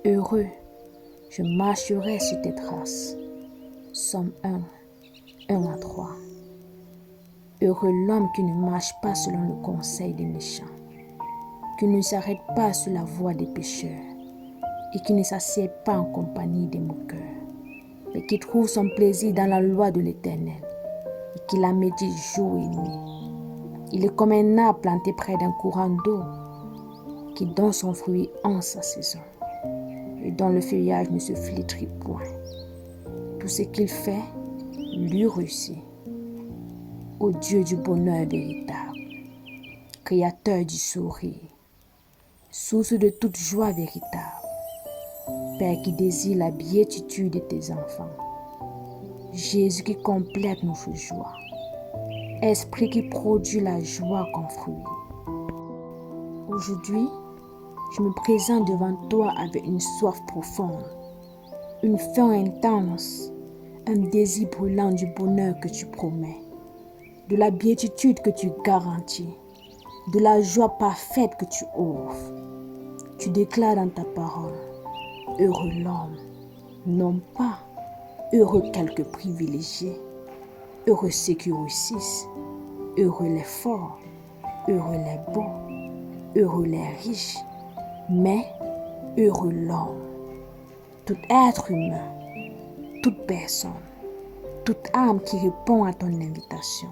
Heureux, je marcherai sur tes traces. Somme 1, 1 à 3. Heureux l'homme qui ne marche pas selon le conseil des méchants, qui ne s'arrête pas sur la voie des pécheurs et qui ne s'assied pas en compagnie des moqueurs, mais qui trouve son plaisir dans la loi de l'Éternel et qui la médite jour et nuit. Il est comme un arbre planté près d'un courant d'eau qui donne son fruit en sa saison et dont le feuillage ne se flétrit point. Tout ce qu'il fait lui réussit. Ô Dieu du bonheur véritable, Créateur du sourire, source de toute joie véritable, Père qui désire la béatitude de tes enfants, Jésus qui complète notre joie, Esprit qui produit la joie comme fruit. Aujourd'hui, je me présente devant toi avec une soif profonde, une faim intense, un désir brûlant du bonheur que tu promets, de la béatitude que tu garantis, de la joie parfaite que tu offres. Tu déclares dans ta parole, heureux l'homme, non pas heureux quelques privilégiés, heureux ceux qui réussissent, heureux les forts, heureux les beaux, heureux les riches, mais heureux l'homme, tout être humain, toute personne, toute âme qui répond à ton invitation,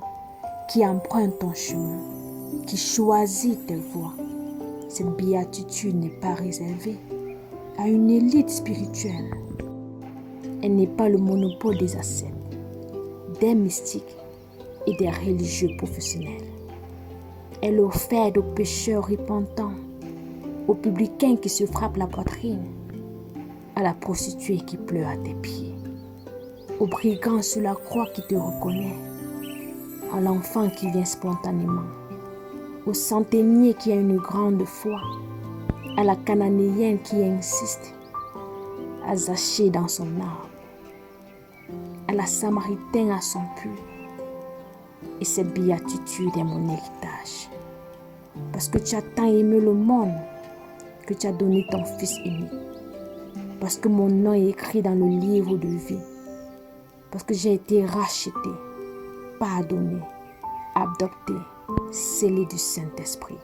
qui emprunte ton chemin, qui choisit tes voies. Cette béatitude n'est pas réservée à une élite spirituelle. Elle n'est pas le monopole des ascètes, des mystiques et des religieux professionnels. Elle est offerte aux pécheurs repentants, aux publicains qui se frappent la poitrine, à la prostituée qui pleure à tes pieds, au brigand sur la croix qui te reconnaît, à l'enfant qui vient spontanément, au centenier qui a une grande foi, à la cananéenne qui insiste, à Zachée dans son arbre, à la samaritaine à son puits. Et cette béatitude est mon héritage. Parce que tu as tant aimé le monde que tu as donné ton Fils unique. Parce que mon nom est écrit dans le livre de vie. Parce que j'ai été racheté, pardonné, adopté, scellé du Saint-Esprit.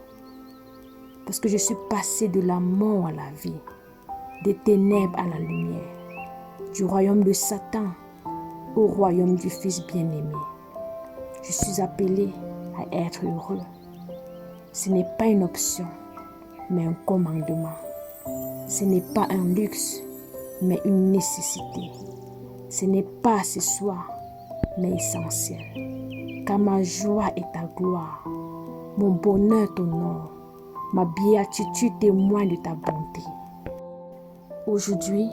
Parce que je suis passé de la mort à la vie, des ténèbres à la lumière, du royaume de Satan au royaume du Fils bien-aimé. Je suis appelé à être heureux. Ce n'est pas une option, mais un commandement. Ce n'est pas un luxe, mais une nécessité. Ce n'est pas accessoire, mais essentiel. Car ma joie est ta gloire, mon bonheur t'honore, ma béatitude témoigne de ta bonté. Aujourd'hui,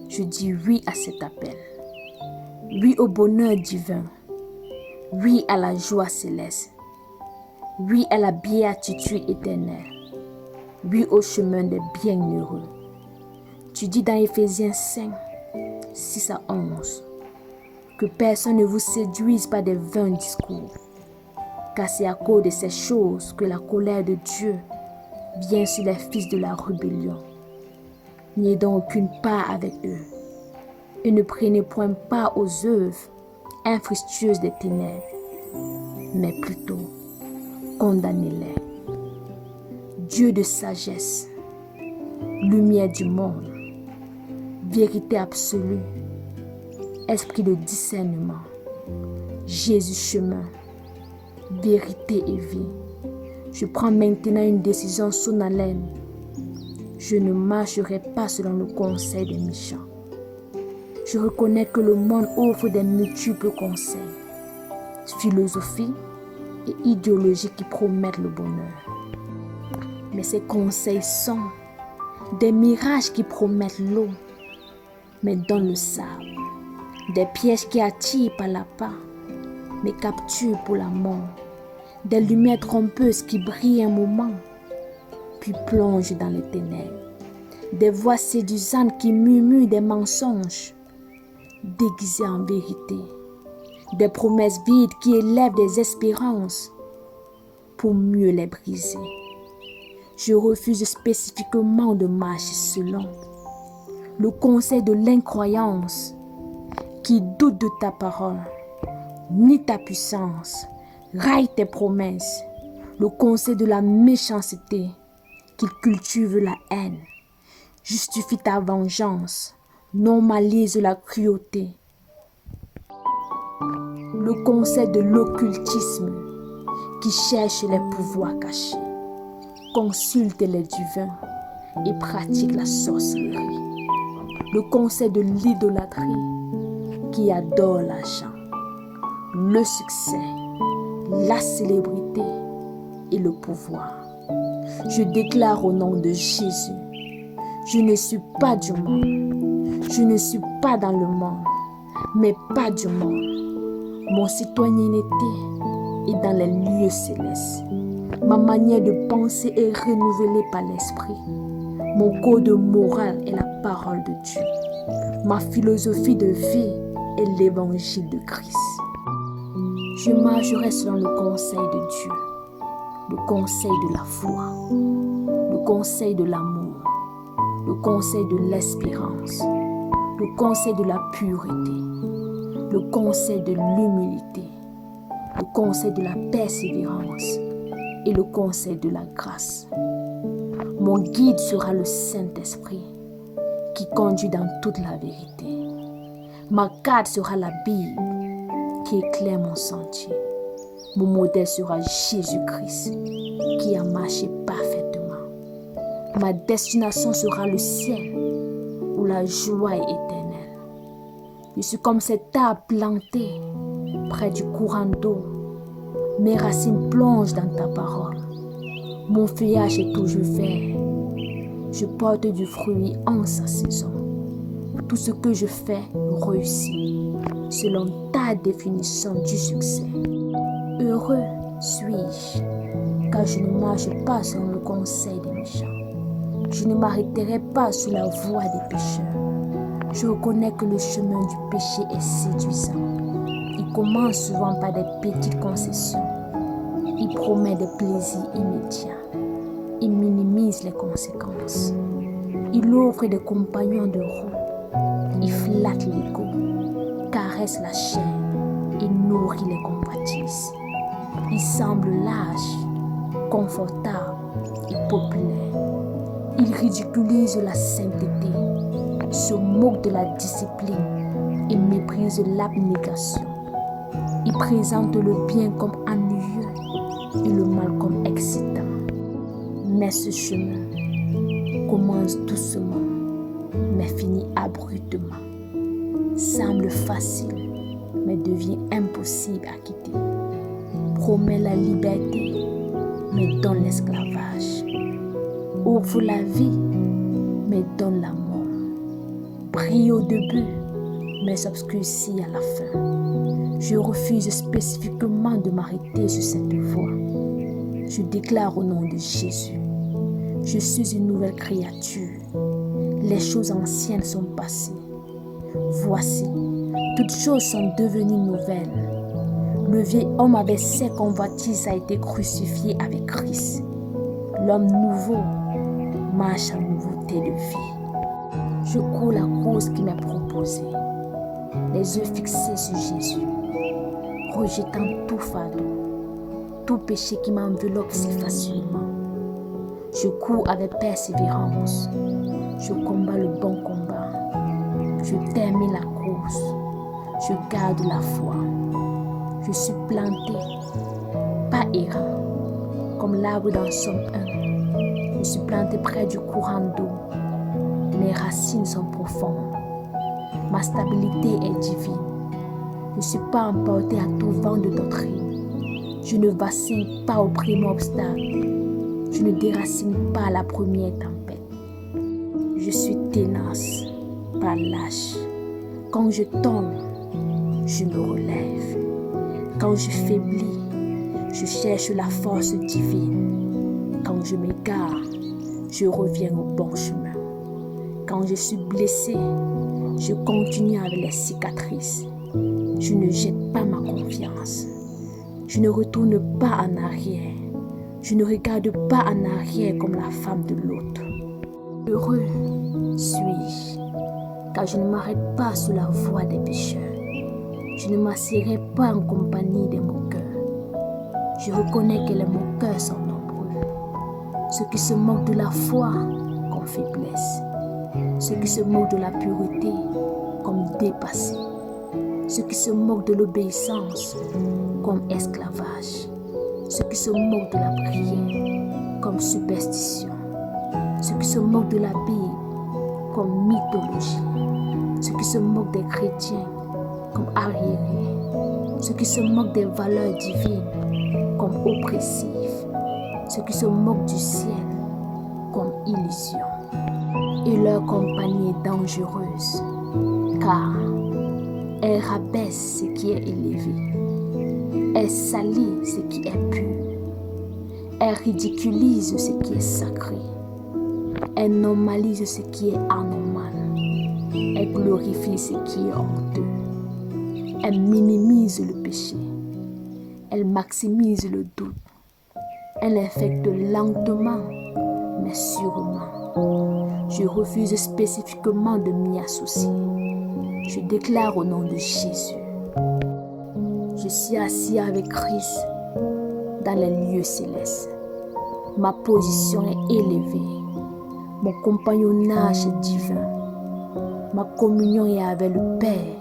je dis oui à cet appel. Oui au bonheur divin. Oui à la joie céleste. Oui à la béatitude éternelle. Oui au chemin des bienheureux. Tu dis dans Éphésiens 5, 6 à 11, que personne ne vous séduise par des vains discours, car c'est à cause de ces choses que la colère de Dieu vient sur les fils de la rébellion. N'ayez donc aucune part avec eux, et ne prenez point part aux œuvres infructueuses des ténèbres, mais plutôt condamnez-les. Dieu de sagesse, lumière du monde, vérité absolue, esprit de discernement, Jésus chemin, vérité et vie. Je prends maintenant une décision solennelle. Je ne marcherai pas selon le conseil des méchants. Je reconnais que le monde offre des multiples conseils, philosophies et idéologies qui promettent le bonheur. Mais ces conseils sont des mirages qui promettent l'eau, mais donnent le sable, des pièges qui attirent par la part, mais capturent pour la mort, des lumières trompeuses qui brillent un moment, puis plongent dans les ténèbres, des voix séduisantes qui murmurent des mensonges, déguisés en vérité, des promesses vides qui élèvent des espérances pour mieux les briser. Je refuse spécifiquement de marcher selon Le conseil de l'incroyance qui doute de ta parole, ni ta puissance, raille tes promesses. Le conseil de la méchanceté qui cultive la haine, justifie ta vengeance, normalise la cruauté. Le conseil de l'occultisme qui cherche les pouvoirs cachés, consulte les divins et pratique la sorcellerie. Le conseil de l'idolâtrie qui adore l'argent, le succès, la célébrité et le pouvoir. Je déclare au nom de Jésus, je ne suis pas du monde, je ne suis pas dans le monde, mais pas du monde. Mon citoyenneté est dans les lieux célestes. Ma manière de penser est renouvelée par l'Esprit. Mon code moral est la parole de Dieu. Ma philosophie de vie est l'évangile de Christ. Je marcherai selon le conseil de Dieu, le conseil de la foi, le conseil de l'amour, le conseil de l'espérance, le conseil de la pureté, le conseil de l'humilité, le conseil de la persévérance et le conseil de la grâce. Mon guide sera le Saint-Esprit qui conduit dans toute la vérité. Ma carte sera la Bible qui éclaire mon sentier. Mon modèle sera Jésus-Christ qui a marché parfaitement. Ma destination sera le ciel où la joie est éternelle. Je suis comme cet arbre planté près du courant d'eau. Mes racines plongent dans ta parole. Mon feuillage est toujours vert. Je porte du fruit en sa saison. Tout ce que je fais réussit selon ta définition du succès. Heureux suis-je, car je ne marche pas selon le conseil des méchants. Je ne m'arrêterai pas sur la voie des pécheurs. Je reconnais que le chemin du péché est séduisant. Il commence souvent par des petites concessions. Il promet des plaisirs immédiats. Il minimise les conséquences. Il offre des compagnons de roue. Il flatte l'ego, caresse la chair et nourrit les convoitises. Il semble lâche, confortable et populaire. Il ridiculise la sainteté, se moque de la discipline et méprise l'abnégation. Il présente le bien comme ennuyeux et le mal comme excitant. Mais ce chemin commence doucement, mais finit abruptement. Semble facile, mais devient impossible à quitter. Promet la liberté, mais donne l'esclavage. Offre la vie, mais donne la mort. Brille au début, mais s'obscurcit à la fin. Je refuse spécifiquement de m'arrêter sur cette voie. Je déclare au nom de Jésus, je suis une nouvelle créature. Les choses anciennes sont passées. Voici, toutes choses sont devenues nouvelles. Le vieil homme avec ses convoitises a été crucifié avec Christ. L'homme nouveau marche en nouveauté de vie. Je cours la cause qui m'est proposée, les yeux fixés sur Jésus, rejetant tout fardeau, tout péché qui m'enveloppe si facilement. Je cours avec persévérance, je combats le bon combat, je termine la course, je garde la foi. Je suis planté, pas errant, comme l'arbre dans Somme 1. Je suis planté près du courant d'eau. Mes racines sont profondes. Ma stabilité est divine. Je ne suis pas emporté à tout vent de doctrine. Je ne vacille pas au premier obstacle. Je ne déracine pas à la première tempête. Je suis ténace, pas lâche. Quand je tombe, je me relève. Quand je faiblis, je cherche la force divine. Quand je m'égare, je reviens au bon chemin. Quand je suis blessé, je continue avec les cicatrices. Je ne jette pas ma confiance. Je ne retourne pas en arrière. Je ne regarde pas en arrière comme la femme de l'autre. Heureux suis-je, car je ne m'arrête pas sur la voie des pécheurs. Je ne m'assiedrai pas en compagnie des moqueurs. Je reconnais que les moqueurs sont nombreux. Ceux qui se moquent de la foi comme faiblesse. Ceux qui se moquent de la pureté comme dépassés. Ceux qui se moquent de l'obéissance comme esclavage. Ceux qui se moquent de la prière comme superstition. Ceux qui se moquent de la Bible comme mythologie. Ceux qui se moquent des chrétiens comme arriérés. Ceux qui se moquent des valeurs divines comme oppressifs. Ceux qui se moquent du ciel comme illusion. Et leur compagnie est dangereuse, car elle rabaisse ce qui est élevé. Elle salit ce qui est pur. Elle ridiculise ce qui est sacré. Elle normalise ce qui est anormal. Elle glorifie ce qui est honteux. Elle minimise le péché. Elle maximise le doute. Elle infecte lentement, mais sûrement. Je refuse spécifiquement de m'y associer. Je déclare au nom de Jésus. Je suis assis avec Christ dans les lieux célestes. Ma position est élevée. Mon compagnonnage est divin. Ma communion est avec le Père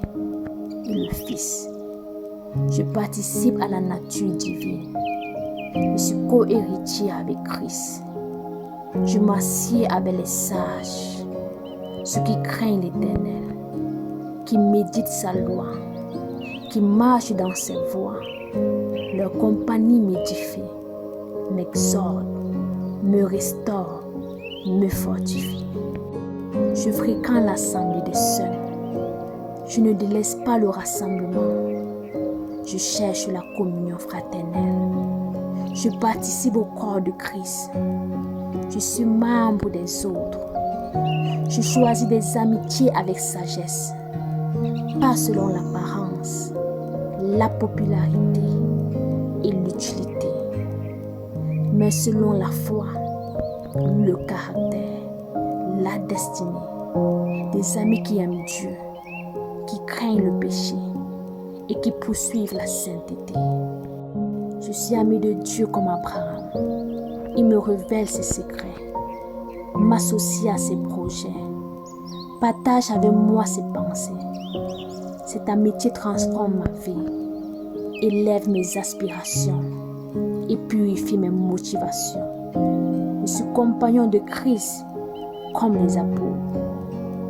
et le Fils. Je participe à la nature divine. Je suis co-héritier avec Christ. Je m'assieds avec les sages, ceux qui craignent l'Éternel, qui méditent sa loi, qui marchent dans ses voies. Leur compagnie m'édifie, m'exhorte, me restaure, me fortifie. Je fréquente l'assemblée des saints. Je ne délaisse pas le rassemblement. Je cherche la communion fraternelle. Je participe au corps de Christ. Je suis membre des autres. Je choisis des amitiés avec sagesse, pas selon l'apparence, la popularité et l'utilité, mais selon la foi, le caractère, la destinée. Des amis qui aiment Dieu, qui craignent le péché et qui poursuivent la sainteté. Je suis ami de Dieu comme Abraham. Il me révèle ses secrets, m'associe à ses projets, partage avec moi ses pensées. Cette amitié transforme ma vie, élève mes aspirations et purifie mes motivations. Je suis compagnon de Christ comme les apôtres.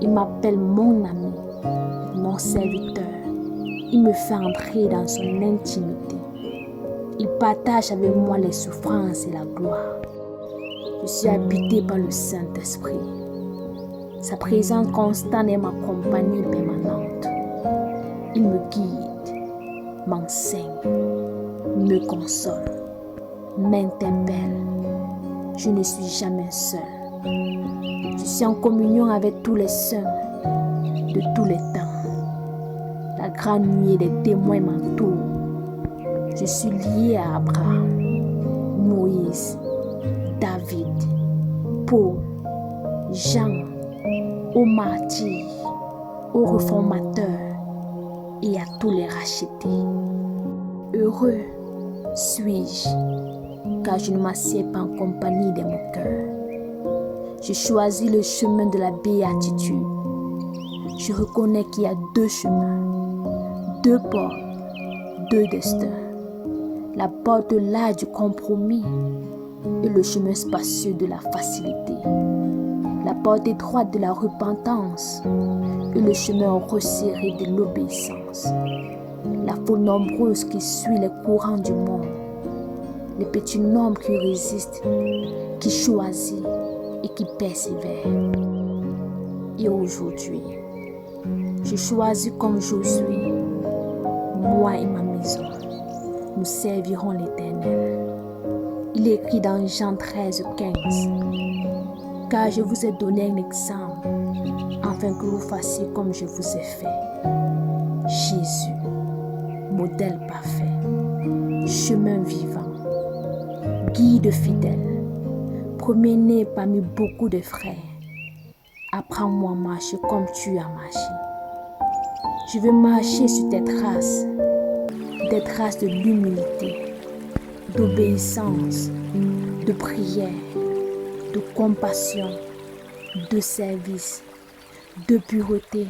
Il m'appelle mon ami, mon serviteur. Il me fait entrer dans son intimité. Il partage avec moi les souffrances et la gloire. Je suis habité par le Saint-Esprit. Sa présence constante est ma compagnie permanente. Il me guide, m'enseigne, me console, m'interpelle. Je ne suis jamais seul. Je suis en communion avec tous les saints de tous les temps. La grande nuée des témoins m'entoure. Je suis lié à Abraham, Moïse, David, Paul, Jean, aux martyrs, aux réformateurs et à tous les rachetés. Heureux suis-je, car je ne m'assieds pas en compagnie des moqueurs. Je choisis le chemin de la béatitude. Je reconnais qu'il y a deux chemins, deux portes, deux destins. La porte large du compromis et le chemin spacieux de la facilité. La porte étroite de la repentance et le chemin resserré de l'obéissance. La foule nombreuse qui suit les courants du monde. Les petits nombres qui résistent, qui choisissent et qui persévèrent. Et aujourd'hui, je choisis comme Josué, moi et ma maison. Nous servirons l'Éternel. Il est écrit dans Jean 13, 15. Car je vous ai donné un exemple, afin que vous fassiez comme je vous ai fait. Jésus, modèle parfait, chemin vivant, guide fidèle, premier-né parmi beaucoup de frères, Apprends-moi à marcher comme tu as marché. Je veux marcher sur tes traces de l'humilité, d'obéissance, de prière, de compassion, de service, de pureté,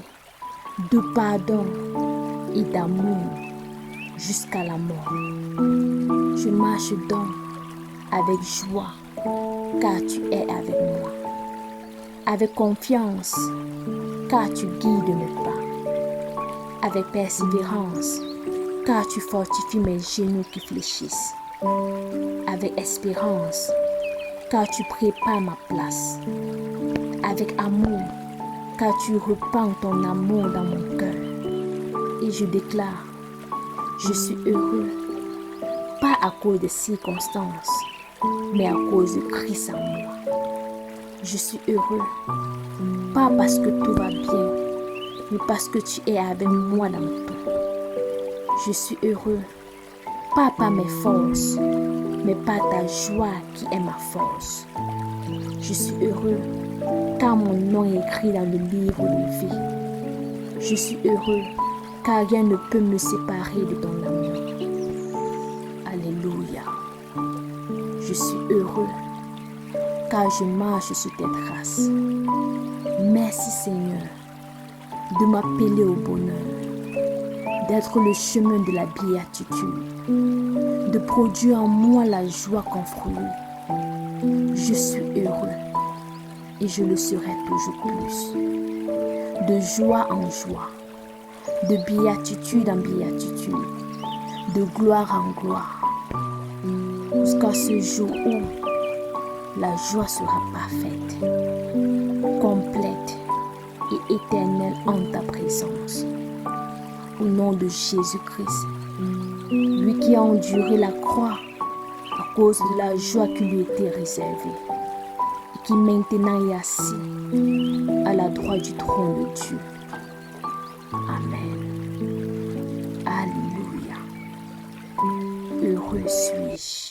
de pardon et d'amour jusqu'à la mort. Je marche donc avec joie car tu es avec moi, avec confiance car tu guides mes pas, avec persévérance car tu fortifies mes genoux qui fléchissent, avec espérance car tu prépares ma place, avec amour car tu répands ton amour dans mon cœur. Et je déclare, je suis heureux, pas à cause des circonstances, mais à cause de Christ en moi. Je suis heureux, pas parce que tout va bien, mais parce que tu es avec moi dans tout. Je suis heureux, pas par mes forces, mais par ta joie qui est ma force. Je suis heureux, car mon nom est écrit dans le livre de vie. Je suis heureux, car rien ne peut me séparer de ton amour. Alléluia. Je suis heureux, car je marche sur tes traces. Merci Seigneur de m'appeler au bonheur, d'être le chemin de la béatitude, de produire en moi la joie comme fruit. Je suis heureux et je le serai toujours plus. De joie en joie, de béatitude en béatitude, de gloire en gloire, jusqu'à ce jour où la joie sera parfaite, complète et éternelle en ta présence. Au nom de Jésus-Christ, lui qui a enduré la croix à cause de la joie qui lui était réservée, et qui maintenant est assis à la droite du trône de Dieu. Amen. Alléluia. Heureux suis-je.